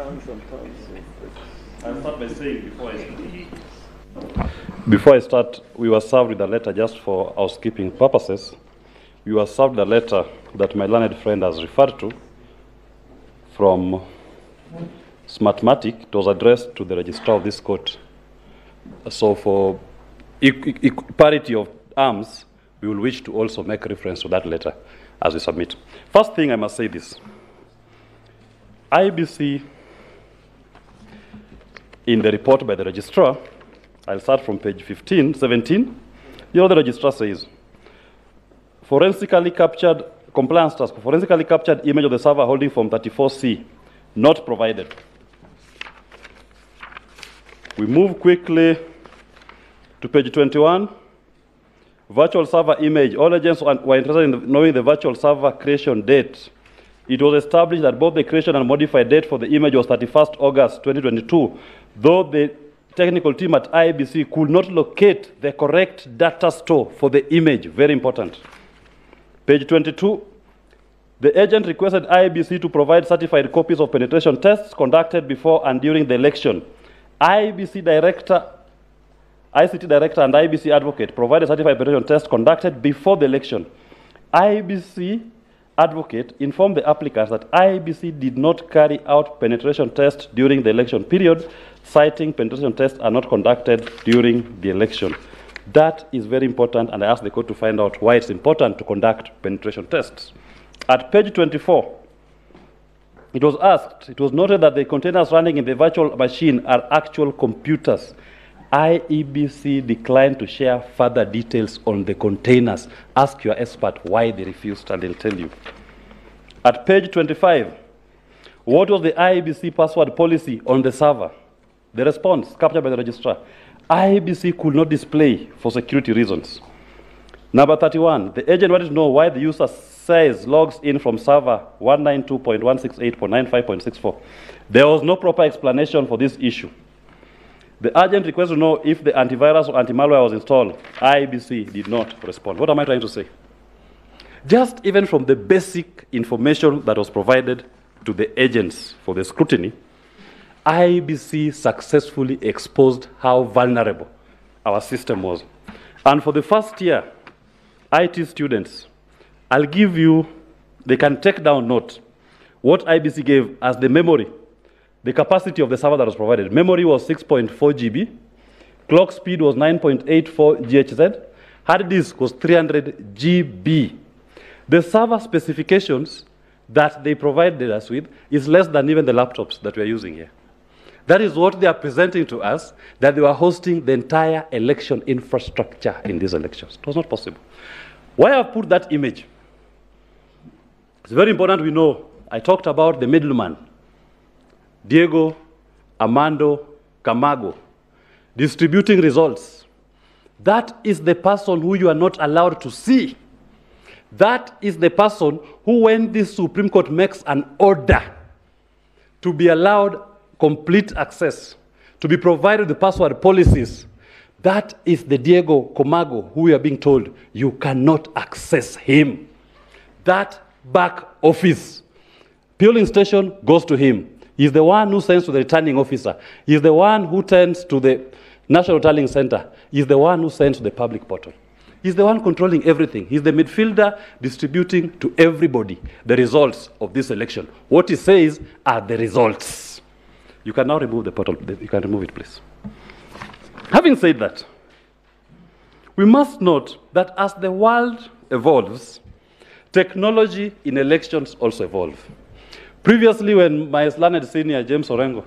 I'll start by saying before I start, we were served with a letter just for housekeeping purposes. We were served a letter that my learned friend has referred to from Smartmatic. It was addressed to the registrar of this court. So for parity of arms, we will wish to also make reference to that letter as we submit. First thing I must say this. IBC, in the report by the registrar, I'll start from page 17. You know, the registrar says, forensically captured, compliance task, forensically captured image of the server holding form 34C, not provided. We move quickly to page 21. Virtual server image. All agents were interested in knowing the virtual server creation date. It was established that both the creation and modified date for the image was 31st August 2022, though the technical team at IBC could not locate the correct data store for the image. Very important. Page 22. The agent requested IBC to provide certified copies of penetration tests conducted before and during the election. ICT director and IBC advocate provided certified penetration test conducted before the election. IBC advocate informed the applicants that IBC did not carry out penetration tests during the election period, citing penetration tests are not conducted during the election. That is very important, and I asked the court to find out why it's important to conduct penetration tests. At page 24, it was noted that the containers running in the virtual machine are actual computers. IEBC declined to share further details on the containers. Ask your expert why they refused, and they'll tell you. At page 25, what was the IEBC password policy on the server? The response, captured by the registrar. IEBC could not display for security reasons. Number 31, the agent wanted to know why the user says logs in from server 192.168.95.64. There was no proper explanation for this issue. The agent requested to know if the antivirus or anti-malware was installed. IBC did not respond. What am I trying to say? Just even from the basic information that was provided to the agents for the scrutiny, IBC successfully exposed how vulnerable our system was. And for the first year, IT students, I'll give you, they can take down note what IBC gave as the memory. The capacity of the server that was provided. Memory was 6.4 GB. Clock speed was 9.84 GHz. Hard disk was 300 GB. The server specifications that they provided us with is less than even the laptops that we're using here. That is what they are presenting to us, that they were hosting the entire election infrastructure in these elections. It was not possible. Why I've put that image? It's very important we know. I talked about the middleman. Diego Armando Camargo, distributing results. That is the person who you are not allowed to see. That is the person who, when the Supreme Court makes an order to be allowed complete access, to be provided the password policies, that is the Diego Camargo who we are being told you cannot access him. That back office, polling station goes to him. He's the one who sends to the returning officer. He's the one who sends to the National Tallying Center. He's the one who sends to the public portal. He's the one controlling everything. He's the midfielder distributing to everybody the results of this election. What he says are the results. You can now remove the portal. You can remove it, please. Having said that, we must note that as the world evolves, technology in elections also evolves. Previously, when my learned senior, James Orengo,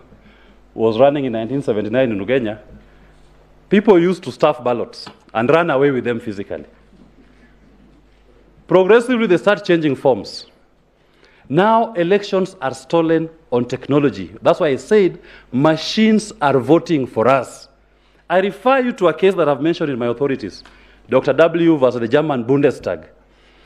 was running in 1979 in Ugenya, people used to stuff ballots and run away with them physically. Progressively, they start changing forms. Now, elections are stolen on technology. That's why I said machines are voting for us. I refer you to a case that I've mentioned in my authorities, Dr. W versus the German Bundestag,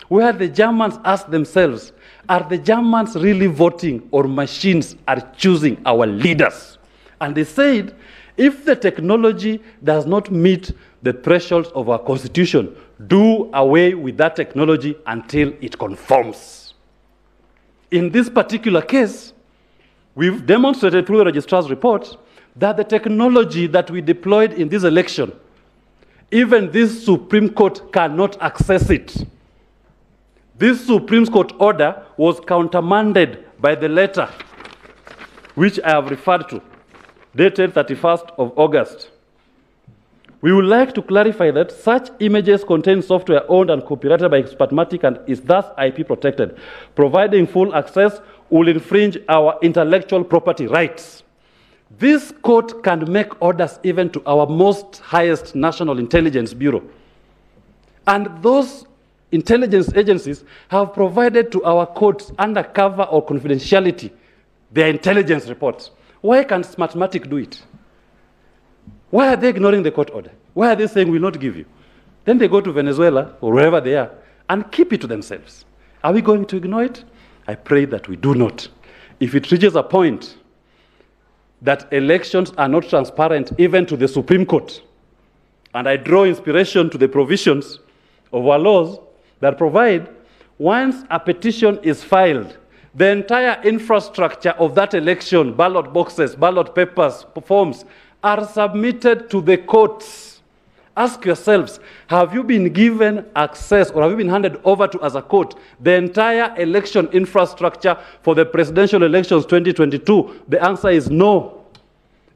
where the Germans asked themselves, are the Germans really voting or machines are choosing our leaders? And they said, if the technology does not meet the thresholds of our constitution, do away with that technology until it conforms. In this particular case, We've demonstrated through the registrar's report that the technology that we deployed in this election, even this Supreme Court cannot access it. This Supreme Court order was countermanded by the letter which I have referred to, dated 31st of August. We would like to clarify that such images contain software owned and copyrighted by Expertmatic and is thus IP protected. Providing full access will infringe our intellectual property rights. This court can make orders even to our most highest National Intelligence Bureau. And those intelligence agencies have provided to our courts under cover or confidentiality their intelligence reports. Why can't Smartmatic do it? Why are they ignoring the court order? Why are they saying we'll not give you? Then they go to Venezuela or wherever they are and keep it to themselves. Are we going to ignore it? I pray that we do not. If it reaches a point that elections are not transparent even to the Supreme Court, and I draw inspiration to the provisions of our laws that provide once a petition is filed, the entire infrastructure of that election, ballot boxes, ballot papers, forms, are submitted to the courts. Ask yourselves, have you been given access or have you been handed over to as a court the entire election infrastructure for the presidential elections 2022? The answer is no.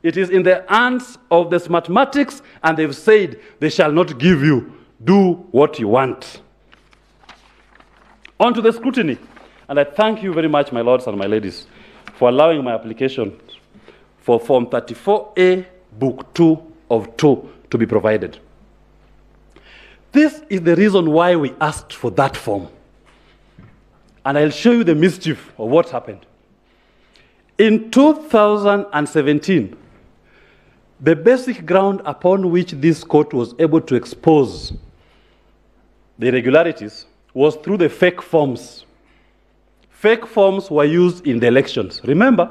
It is in the hands of the Smartmatics, and they've said they shall not give you. Do what you want. On to the scrutiny. And I thank you very much, my lords and my ladies, for allowing my application for Form 34A, Book 2 of 2 to be provided. This is the reason why we asked for that form. And I'll show you the mischief of what happened. In 2017, the basic ground upon which this court was able to expose the irregularities was through the fake forms. Fake forms were used in the elections. Remember,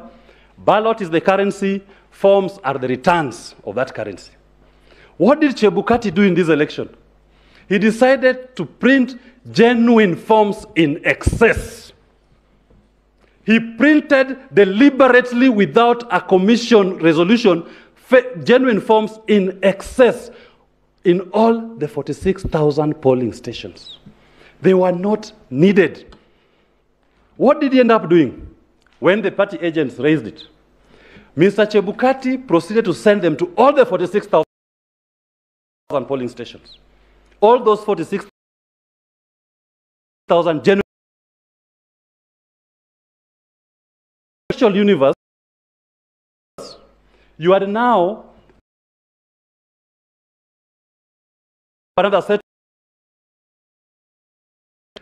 ballot is the currency, forms are the returns of that currency. What did Chebukati do in this election? He decided to print genuine forms in excess. He printed deliberately without a commission resolution genuine forms in excess in all the 46,000 polling stations. They were not needed. What did he end up doing when the party agents raised it? Mr. Chebukati proceeded to send them to all the 46,000 polling stations. All those 46,000 genuine universe, you are now another set.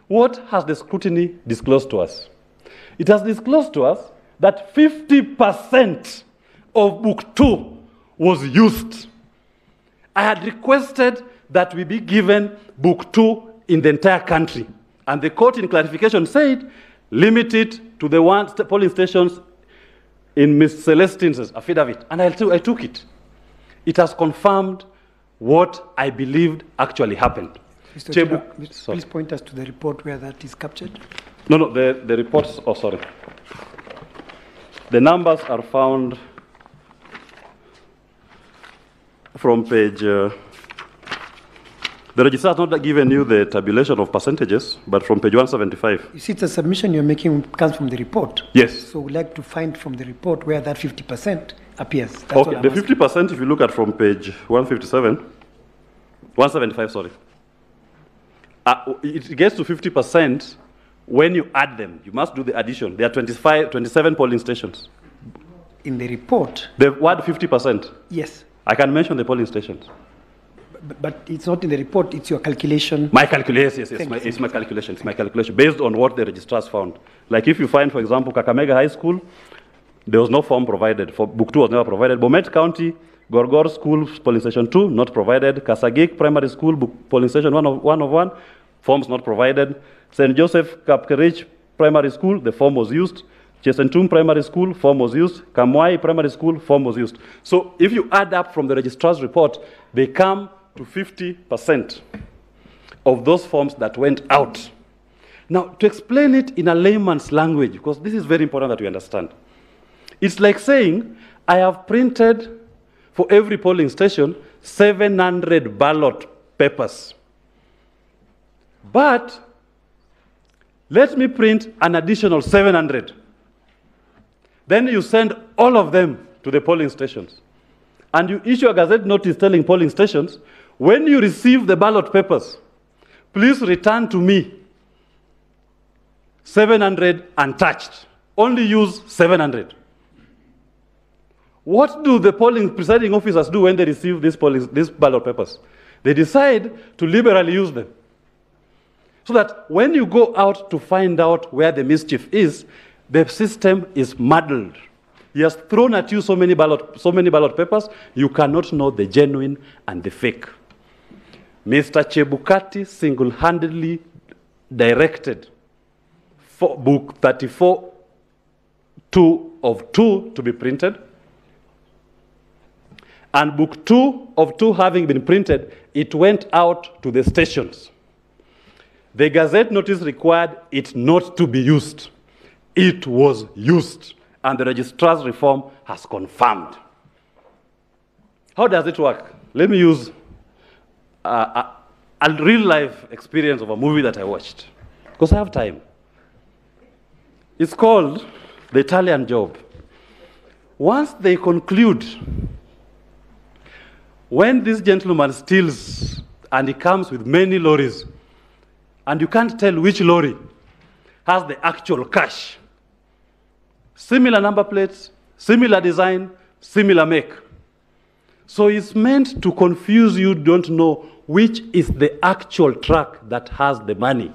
What has the scrutiny disclosed to us? It has disclosed to us that 50% of Book 2 was used. I had requested that we be given Book 2 in the entire country. And the court in clarification said, limit it to the polling stations in Ms. Celestine's affidavit. And I took it. It has confirmed what I believed actually happened. Mr. Chair, please point us to the report where that is captured. No, the reports, oh, sorry. The numbers are found from page, the registrar has not given you the tabulation of percentages, but from page 175. You see, the submission you're making comes from the report. Yes. So we'd like to find from the report where that 50% appears. That's okay, the 50%, if you look at from page 175, sorry. It gets to 50% when you add them. You must do the addition. There are 27 polling stations. In the report? The word 50%? Yes. I can mention the polling stations. But it's not in the report, it's your calculation. My calculation, yes, it's my calculation. It's my calculation based on what the registrars found. Like if you find, for example, Kakamega High School, there was no form provided. For Book 2 was never provided. Bomet County, Gorgor School, polling station 2, not provided. Kasagik Primary School, polling station 1 of 1, forms not provided. St. Joseph Kapkerich Primary School, the form was used. Chesentum Primary School, form was used. Kamwai Primary School, form was used. So if you add up from the registrar's report, they come to 50% of those forms that went out. Now, to explain it in a layman's language, because this is very important that we understand. It's like saying, I have printed for every polling station 700 ballot papers. But let me print an additional 700. Then you send all of them to the polling stations. And you issue a gazette notice telling polling stations, when you receive the ballot papers, please return to me 700 untouched. Only use 700. What do the polling presiding officers do when they receive these ballot papers? They decide to liberally use them. So that when you go out to find out where the mischief is, the system is muddled. He has thrown at you so many ballot papers, you cannot know the genuine and the fake. Mr. Chebukati single-handedly directed for book 34, 2 of 2 to be printed. And book 2 of 2 having been printed, it went out to the stations. The Gazette notice required it not to be used. It was used, and the registrar's reform has confirmed. How does it work? Let me use a real-life experience of a movie that I watched, because I have time. It's called The Italian Job. Once they conclude, when this gentleman steals and he comes with many lorries, and you can't tell which lorry has the actual cash, similar number plates, similar design, similar make. So it's meant to confuse you, don't know which is the actual truck that has the money.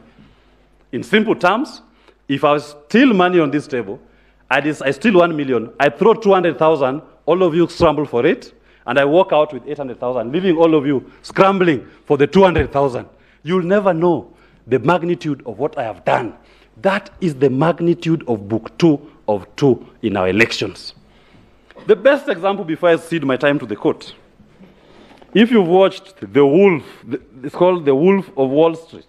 In simple terms, if I steal money on this table, I steal 1 million, I throw 200,000, all of you scramble for it, and I walk out with 800,000, leaving all of you scrambling for the 200,000. You'll never know the magnitude of what I have done. That is the magnitude of book 2 of 2 in our elections. The best example before I cede my time to the court. If you've watched The Wolf, it's called The Wolf of Wall Street.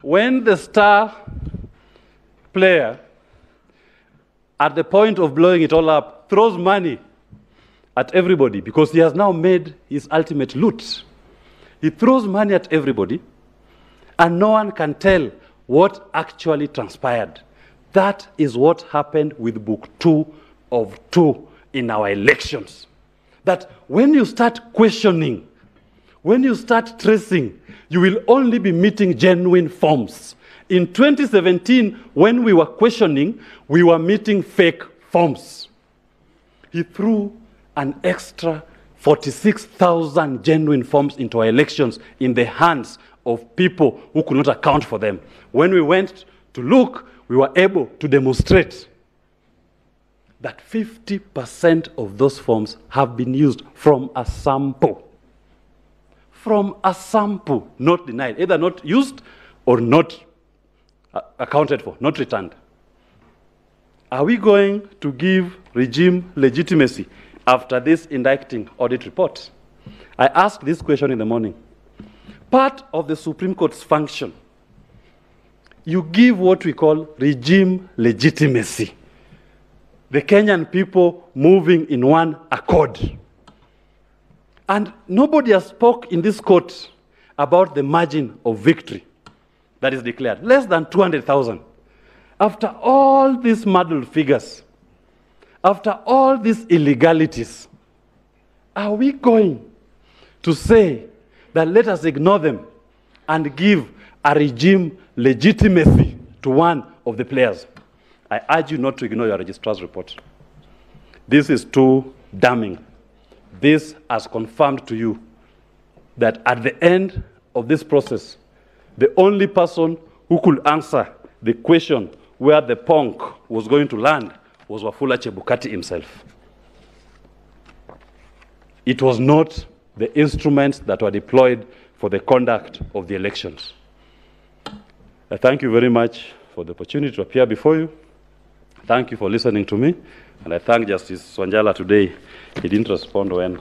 When the star player, at the point of blowing it all up, throws money at everybody because he has now made his ultimate loot. He throws money at everybody, and no one can tell what actually transpired. That is what happened with book 2 of 2 in our elections. That when you start questioning, when you start tracing, you will only be meeting genuine forms. In 2017, when we were questioning, we were meeting fake forms. He threw an extra 46,000 genuine forms into our elections in the hands of people who could not account for them. When we went to look, we were able to demonstrate that 50% of those forms have been used from a sample. From a sample, not denied, either not used or not accounted for, not returned. Are we going to give regime legitimacy after this indicting audit report? I asked this question in the morning. Part of the Supreme Court's function, you give what we call regime legitimacy. The Kenyan people moving in one accord. And nobody has spoke in this court about the margin of victory that is declared. Less than 200,000. After all these muddled figures, after all these illegalities, are we going to say that let us ignore them and give a regime legitimacy to one of the players? I urge you not to ignore your registrar's report. This is too damning. This has confirmed to you that at the end of this process, the only person who could answer the question where the punk was going to land was Wafula Chebukati himself. It was not the instruments that were deployed for the conduct of the elections. I thank you very much for the opportunity to appear before you. Thank you for listening to me. And I thank Justice Wanjala today. He didn't respond when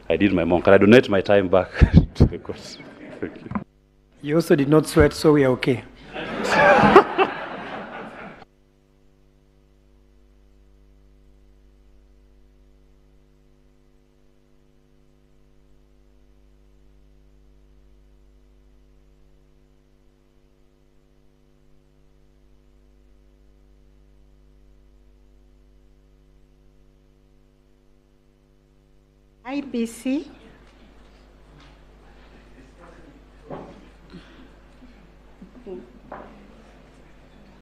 I did my monk. And I donate my time back to the court. Thank you. You also did not sweat, so we are okay. IBC